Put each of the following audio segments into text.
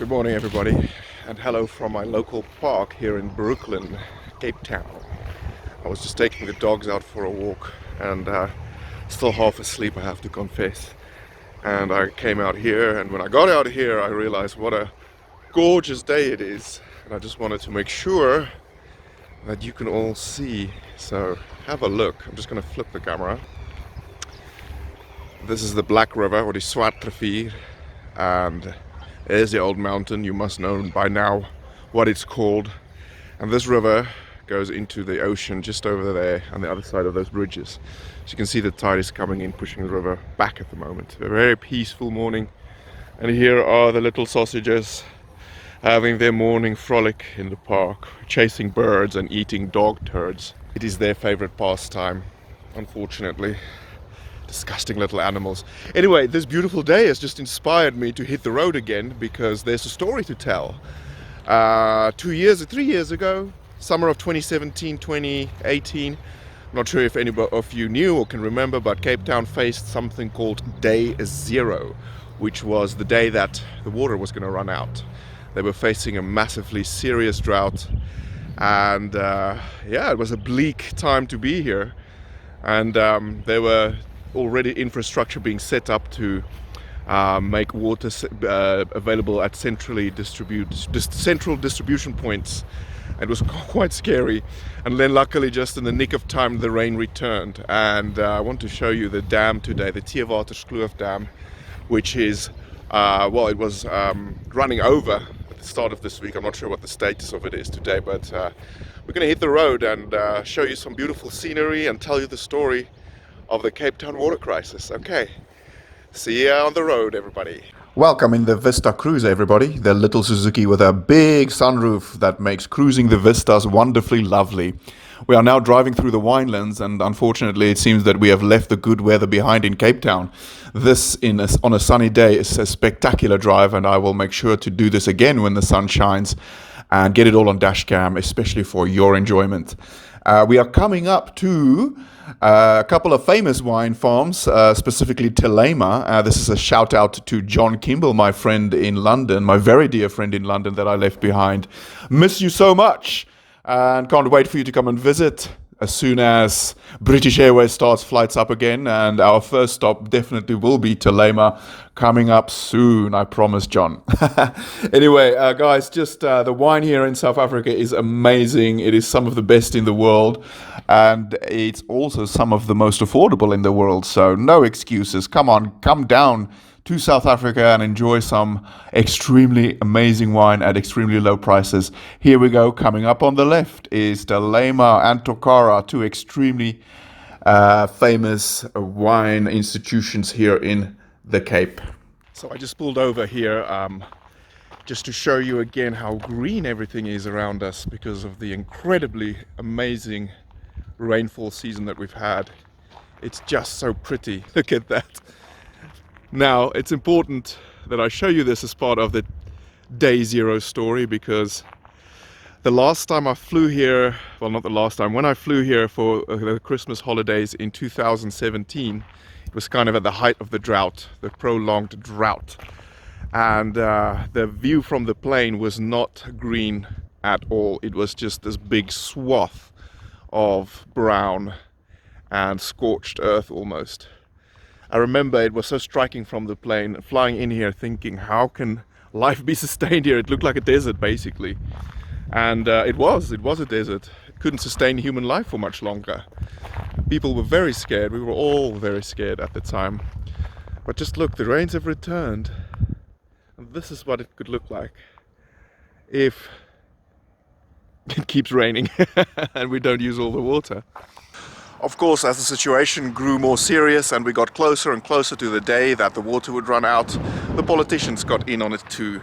Good morning everybody, and hello from my local park here in Brooklyn, Cape Town. I was just taking the dogs out for a walk and still half asleep, I have to confess. And I came out here, and when I got out here I realized what a gorgeous day it is. And I just wanted to make sure that you can all see. So have a look. I'm just going to flip the camera. This is the Black River, or the Zwartrivier, and there's the old mountain. You must know by now what it's called. And this river goes into the ocean just over there on the other side of those bridges. So you can see the tide is coming in, pushing the river back at the moment. A very peaceful morning. And here are the little sausages having their morning frolic in the park, chasing birds and eating dog turds. It is their favorite pastime, unfortunately. Disgusting little animals. Anyway, this beautiful day has just inspired me to hit the road again because there's a story to tell. 3 years ago, summer of 2017, 2018, I'm not sure if any of you knew or can remember, but Cape Town faced something called Day Zero, which was the day that the water was going to run out. They were facing a massively serious drought, and it was a bleak time to be here. And there were already infrastructure being set up to make water available at central distribution points. It was quite scary, and then luckily just in the nick of time the rain returned. And I want to show you the dam today, the ZERO, which is it was running over at the start of this week. I'm not sure what the status of it is today, but we're going to hit the road and show you some beautiful scenery and tell you the story of the Cape Town water crisis. Okay, see ya on the road, everybody. Welcome in the Vista Cruiser, everybody. The little Suzuki with a big sunroof that makes cruising the vistas wonderfully lovely. We are now driving through the winelands, and unfortunately it seems that we have left the good weather behind in Cape Town. This on a sunny day is a spectacular drive, and I will make sure to do this again when the sun shines and get it all on dash cam, especially for your enjoyment. We are coming up to a couple of famous wine farms, specifically Telema. This is a shout out to John Kimball, my friend in London, my very dear friend in London that I left behind. Miss you so much, and can't wait for you to come and visit as soon as British Airways starts flights up again. And our first stop definitely will be Telema, coming up soon, I promise, John. Anyway, guys, just the wine here in South Africa is amazing. It is some of the best in the world, and it's also some of the most affordable in the world. So no excuses. Come on, come down to South Africa and enjoy some extremely amazing wine at extremely low prices. Here we go. Coming up on the left is Telema and Tokara, two extremely famous wine institutions here in the Cape. So I just pulled over here just to show you again how green everything is around us because of the incredibly amazing rainfall season that we've had. It's just so pretty. Look at that. Now, it's important that I show you this as part of the Day Zero story, because the last time I flew here, well, not the last time, when I flew here for the Christmas holidays in 2017, it was kind of at the height of the drought, the prolonged drought. And the view from the plane was not green at all. It was just this big swath of brown and scorched earth almost. I remember it was so striking from the plane, flying in here thinking, how can life be sustained here? It looked like a desert basically. And it was a desert. It couldn't sustain human life for much longer. People were very scared. We were all very scared at the time. But just look, the rains have returned. And this is what it could look like if it keeps raining and we don't use all the water. Of course, as the situation grew more serious and we got closer and closer to the day that the water would run out, the politicians got in on it too.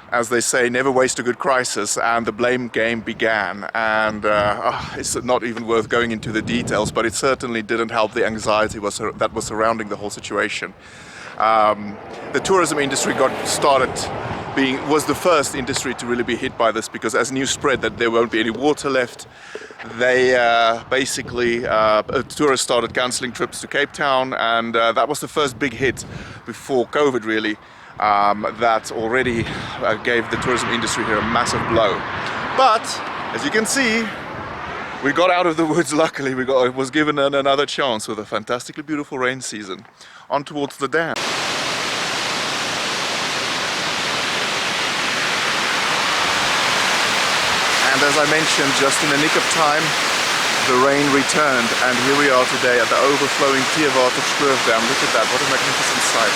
As they say, never waste a good crisis, and the blame game began. And it's not even worth going into the details, but it certainly didn't help the anxiety that was surrounding the whole situation. The tourism industry was the first industry to really be hit by this, because as news spread that there won't be any water left, they tourists started cancelling trips to Cape Town, and that was the first big hit before COVID really. that already gave the tourism industry here a massive blow. But as you can see, we got out of the woods. Luckily, was given another chance with a fantastically beautiful rain season. On towards the dam. And as I mentioned, just in the nick of time, the rain returned, and here we are today at the overflowing ZERO-Waterskloofdam. Look at that, what a magnificent sight.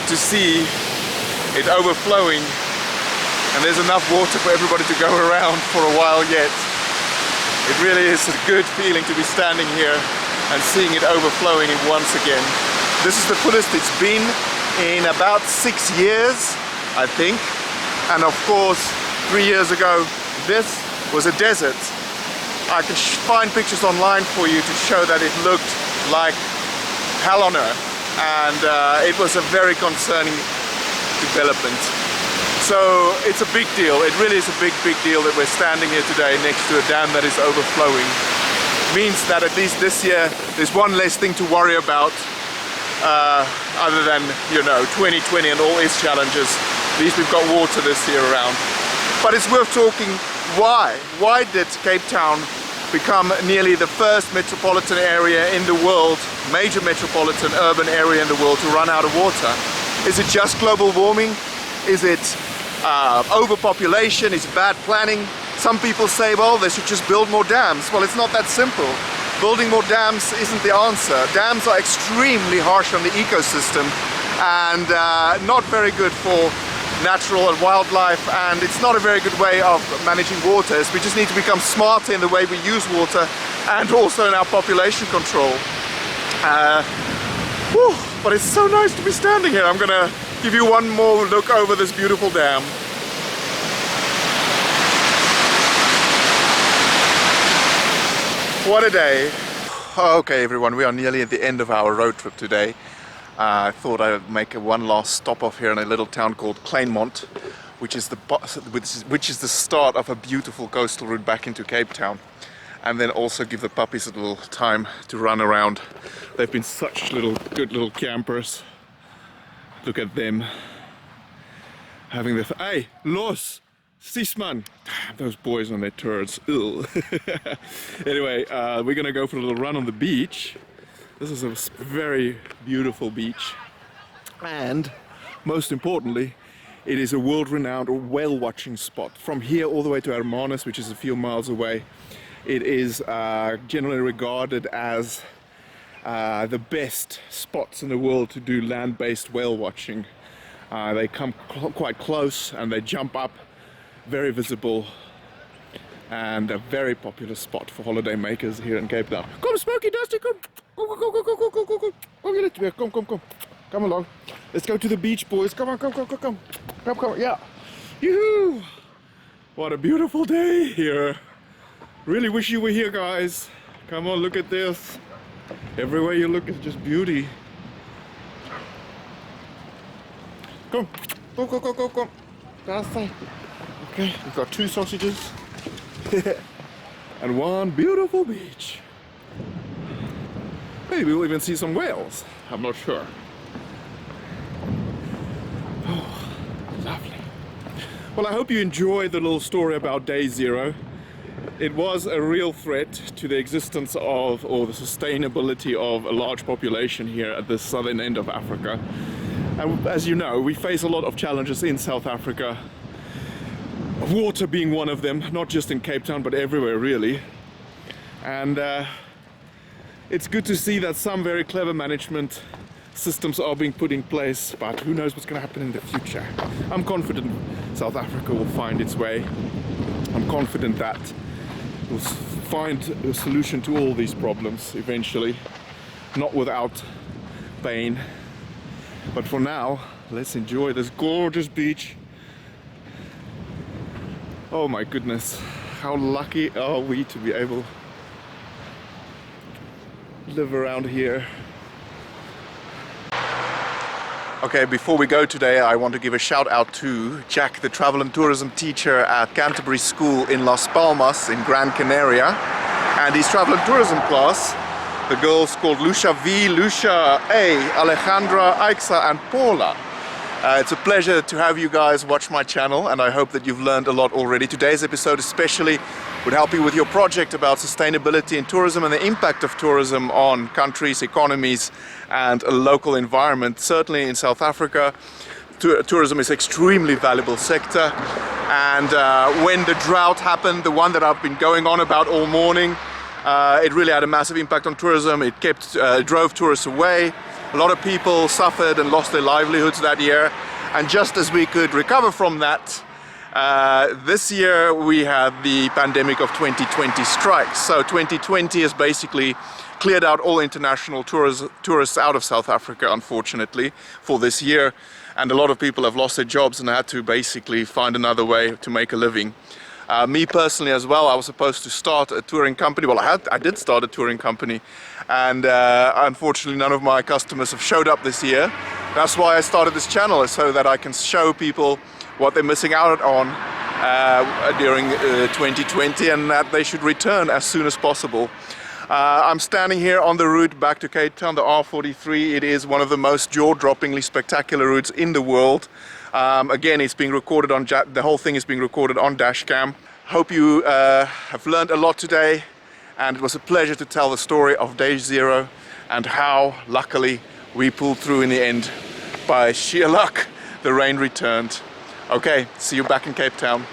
To see it overflowing, and there's enough water for everybody to go around for a while yet. It really is a good feeling to be standing here and seeing it overflowing once again. This is the fullest it's been in about 6 years, I think. And of course, 3 years ago, this was a desert. I can find pictures online for you to show that it looked like hell on earth. And it was a very concerning development. So it's a big deal. It really is a big deal that we're standing here today next to a dam that is overflowing. Means that at least this year there's one less thing to worry about other than, you know, 2020 and all its challenges. At least we've got water this year around. But it's worth talking why. Why did Cape Town become nearly the first metropolitan area in the world, major metropolitan urban area in the world to run out of water? Is it just global warming? Is it overpopulation? Is it bad planning? Some people say, well, they should just build more dams. Well, it's not that simple. Building more dams isn't the answer. Dams are extremely harsh on the ecosystem and not very good for natural and wildlife, and it's not a very good way of managing waters. We just need to become smarter in the way we use water and also in our population control. But it's so nice to be standing here. I'm gonna give you one more look over this beautiful dam. What a day. Okay everyone, we are nearly at the end of our road trip today. I thought I would make one last stop off here in a little town called Kleinmond, which is the start of a beautiful coastal route back into Cape Town. And then also give the puppies a little time to run around. They've been such good little campers. Look at them having the hey, los, Sisman. Damn, those boys on their turds. Anyway, we're gonna go for a little run on the beach. This is a very beautiful beach, and most importantly, it is a world-renowned whale watching spot. From here all the way to Hermanus, which is a few miles away, it is generally regarded as the best spots in the world to do land-based whale watching. They come quite close and they jump up, very visible, and a very popular spot for holiday makers here in Cape Town. Come, Smoky Dusty, come! Come along. Let's go to the beach, boys. Come on, come, yeah. Yoo-hoo! What a beautiful day here. Really wish you were here, guys. Come on, look at this. Everywhere you look is just beauty. Come. Okay, we've got 2 sausages and one beautiful beach. Maybe we'll even see some whales. I'm not sure. Oh, lovely. Well, I hope you enjoyed the little story about Day Zero. It was a real threat to the existence of, or the sustainability of, a large population here at the southern end of Africa. And as you know, we face a lot of challenges in South Africa. Water being one of them, not just in Cape Town, but everywhere really. And it's good to see that some very clever management systems are being put in place, but who knows what's going to happen in the future. I'm confident South Africa will find its way. I'm confident that we'll find a solution to all these problems eventually, not without pain. But for now, let's enjoy this gorgeous beach. Oh my goodness, how lucky are we to be able to live around here. Okay, before we go today, I want to give a shout out to Jack, the travel and tourism teacher at Canterbury School in Las Palmas in Gran Canaria, and his travel and tourism class. The girls called Lucia V, Lucia A, Alejandra, Aixa and Paula. It's a pleasure to have you guys watch my channel, and I hope that you've learned a lot already. Today's episode especially would help you with your project about sustainability in tourism and the impact of tourism on countries, economies and a local environment. Certainly in South Africa, tourism is an extremely valuable sector, and when the drought happened, the one that I've been going on about all morning, it really had a massive impact on tourism. It drove tourists away. A lot of people suffered and lost their livelihoods that year, and just as we could recover from that, this year we had the pandemic of 2020 strikes. So 2020 has basically cleared out all international tourists out of South Africa, unfortunately, for this year, and a lot of people have lost their jobs and had to basically find another way to make a living. Me personally as well, I was supposed to start a touring company. Well, I did start a touring company, and unfortunately none of my customers have showed up this year. That's why I started this channel, so that I can show people what they're missing out on during 2020, and that they should return as soon as possible. I'm standing here on the route back to Cape Town, the R43. It is one of the most jaw-droppingly spectacular routes in the world. Again, it's being recorded on the whole thing is being recorded on dashcam. Hope you have learned a lot today, and it was a pleasure to tell the story of day zero and how luckily we pulled through in the end. By sheer luck, the rain returned. Okay, see you back in Cape Town.